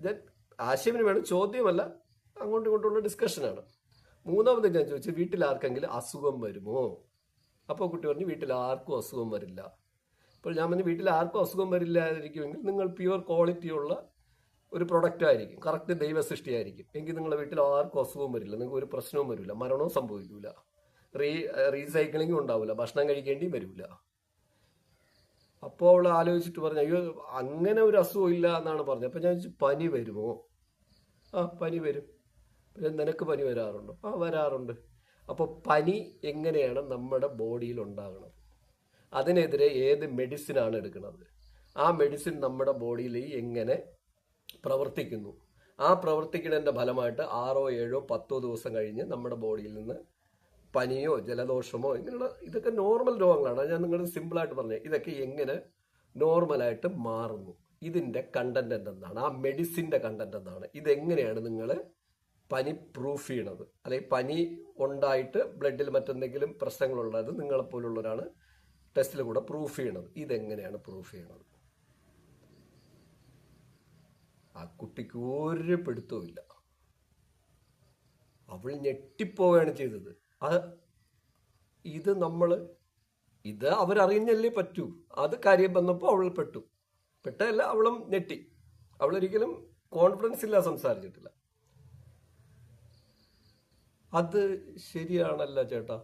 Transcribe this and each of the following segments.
ഞാൻ ആശയവിനിമയമാണ്, ചോദ്യമല്ല, അങ്ങോട്ടും ഇങ്ങോട്ടുള്ള ഡിസ്കഷനാണ്. മൂന്നാമത് ഞാൻ ചോദിച്ചു, വീട്ടിൽ ആർക്കെങ്കിലും അസുഖം വരുമോ? അപ്പോൾ കുട്ടി പറഞ്ഞു വീട്ടിൽ ആർക്കും അസുഖം വരില്ല. അപ്പോൾ ഞാൻ പറഞ്ഞു വീട്ടിൽ ആർക്കും അസുഖം വരില്ലാതിരിക്കുമെങ്കിൽ നിങ്ങൾ പ്യുവർ ക്വാളിറ്റിയുള്ള ഒരു പ്രൊഡക്റ്റ് ആയിരിക്കും, കറക്റ്റ് ദൈവസൃഷ്ടിയായിരിക്കും എങ്കിൽ നിങ്ങളുടെ വീട്ടിൽ ആർക്കും അസുഖവും വരില്ല, നിങ്ങൾക്ക് ഒരു പ്രശ്നവും വരില്ല, മരണവും സംഭവിക്കില്ല, റീസൈക്ലിങ്ങും ഉണ്ടാവില്ല, ഭക്ഷണം കഴിക്കേണ്ടിയും വരില്ല. അപ്പോൾ അവൾ ആലോചിച്ചിട്ട് പറഞ്ഞു അയ്യോ അങ്ങനെ ഒരു അസുഖം ഇല്ല എന്നാണ് പറഞ്ഞത്. അപ്പോൾ ഞാൻ ചോദിച്ചു പനി വരുമോ? ആ പനി വരും. പിന്നെ നിനക്ക് പനി വരാറുണ്ടോ? ആ വരാറുണ്ട്. അപ്പോൾ പനി എങ്ങനെയാണ് നമ്മുടെ ബോഡിയിൽ ഉണ്ടാകുന്നത്, അതിനെതിരെ ഏത് മെഡിസിനാണ് എടുക്കുന്നത്, ആ മെഡിസിൻ നമ്മുടെ ബോഡിയിൽ എങ്ങനെ പ്രവർത്തിക്കുന്നു, ആ പ്രവർത്തിക്കുന്നതിൻ്റെ ഫലമായിട്ട് 6, 7, 10 ദിവസം കഴിഞ്ഞ് നമ്മുടെ ബോഡിയിൽ നിന്ന് പനിയോ ജലദോഷമോ ഇങ്ങനെയുള്ള ഇതൊക്കെ നോർമൽ രോഗങ്ങളാണ്. ഞാൻ നിങ്ങൾ സിമ്പിളായിട്ട് പറഞ്ഞത് ഇതൊക്കെ എങ്ങനെ നോർമലായിട്ട് മാറുന്നു, ഇതിൻ്റെ കണ്ടന്റ് എന്താണ്, ആ മെഡിസിൻ്റെ കണ്ടന്റ് എന്താണ്, ഇതെങ്ങനെയാണ് നിങ്ങൾ പനി പ്രൂഫ് ചെയ്യണത്, അല്ലെങ്കിൽ പനി ഉണ്ടായിട്ട് ബ്ലഡിൽ മറ്റെന്തെങ്കിലും പ്രശ്നങ്ങളുള്ളത് നിങ്ങളെപ്പോലുള്ളവരാണ് ടെസ്റ്റിൽ കൂടെ പ്രൂഫ് ചെയ്യണത്, ഇതെങ്ങനെയാണ് പ്രൂഫ് ചെയ്യണത്? ആ കുട്ടിക്ക് ഒരു പിടുത്തവും ഇല്ല. അവൾ ഞെട്ടിപ്പോവുകയാണ് ചെയ്തത്. ഇത് അവരറിഞ്ഞല്ലേ പറ്റൂ. അത് കാര്യം വന്നപ്പോൾ അവൾ പെട്ടല്ല, അവളും ഞെട്ടി. അവളൊരിക്കലും കോൺഫിഡൻസ് ഇല്ല, സംസാരിച്ചിട്ടില്ല. അത് ശരിയാണല്ലോ ചേട്ടാ,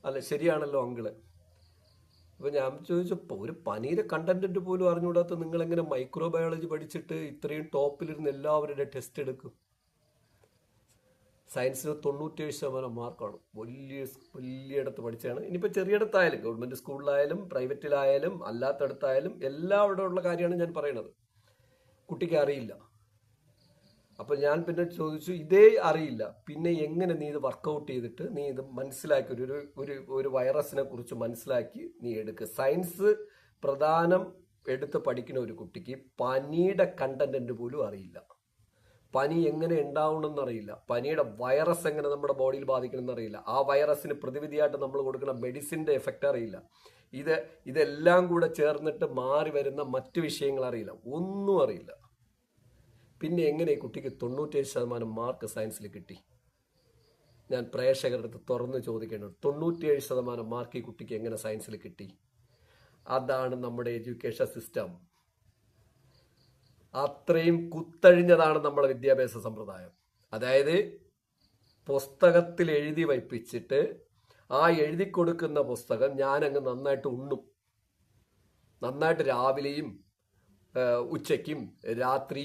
അല്ല ശരിയാണല്ലോ അങ്കിള്. അപ്പൊ ഞാൻ ചോദിച്ചപ്പോ ഒരു പനീരെ കണ്ടന്റ് പോലും അറിഞ്ഞുകൂടാത്ത നിങ്ങൾ എങ്ങനെ മൈക്രോബയോളജി പഠിച്ചിട്ട് ഇത്രയും ടോപ്പിലിരുന്ന് എല്ലാവരുടെ ടെസ്റ്റ് എടുക്കും? സയൻസിന് 97% മാർക്കാണ്. വലിയയിടത്ത് പഠിച്ചാണ്. ഇനിയിപ്പോൾ ചെറിയിടത്തായാലും ഗവൺമെന്റ് സ്കൂളിലായാലും പ്രൈവറ്റിലായാലും അല്ലാത്തടത്തായാലും എല്ലാവിടെ ഉള്ള കാര്യമാണ് ഞാൻ പറയണത്. കുട്ടിക്ക് അറിയില്ല. അപ്പൊ ഞാൻ പിന്നെ ചോദിച്ചു ഇതേ അറിയില്ല, പിന്നെ എങ്ങനെ നീ ഇത് വർക്കൗട്ട് ചെയ്തിട്ട് നീ ഇത് മനസ്സിലാക്കി ഒരു വൈറസിനെ കുറിച്ച് മനസ്സിലാക്കി നീ എടുക്കുക? സയൻസ് പ്രധാനം എടുത്ത് പഠിക്കുന്ന ഒരു കുട്ടിക്ക് പനിയുടെ കണ്ടന്റ് പോലും അറിയില്ല, പനി എങ്ങനെ ഉണ്ടാവണമെന്ന് അറിയില്ല, പനിയുടെ വൈറസ് എങ്ങനെ നമ്മുടെ ബോഡിയിൽ ബാധിക്കണമെന്ന് അറിയില്ല, ആ വൈറസിന് പ്രതിവിധിയായിട്ട് നമ്മൾ കൊടുക്കുന്ന മെഡിസിന്റെ എഫക്റ്റ് അറിയില്ല, ഇതെല്ലാം കൂടെ ചേർന്നിട്ട് മാറി വരുന്ന മറ്റു വിഷയങ്ങൾ അറിയില്ല, ഒന്നും അറിയില്ല. പിന്നെ എങ്ങനെ ഈ കുട്ടിക്ക് 97% മാർക്ക് സയൻസിൽ കിട്ടി? ഞാൻ പ്രേക്ഷകരുടെ അടുത്ത് തുറന്ന് ചോദിക്കേണ്ടത്, 97% മാർക്ക് ഈ കുട്ടിക്ക് എങ്ങനെ സയൻസിൽ കിട്ടി? അതാണ് നമ്മുടെ എഡ്യൂക്കേഷൻ സിസ്റ്റം. അത്രയും കുത്തഴിഞ്ഞതാണ് നമ്മുടെ വിദ്യാഭ്യാസ സമ്പ്രദായം. അതായത് പുസ്തകത്തിൽ എഴുതി വയ്പ്പിച്ചിട്ട് ആ എഴുതി കൊടുക്കുന്ന പുസ്തകം ഞാനങ്ങ് നന്നായിട്ട് ഉണ്ണും, നന്നായിട്ട് രാവിലെയും ഉച്ചയ്ക്കും രാത്രി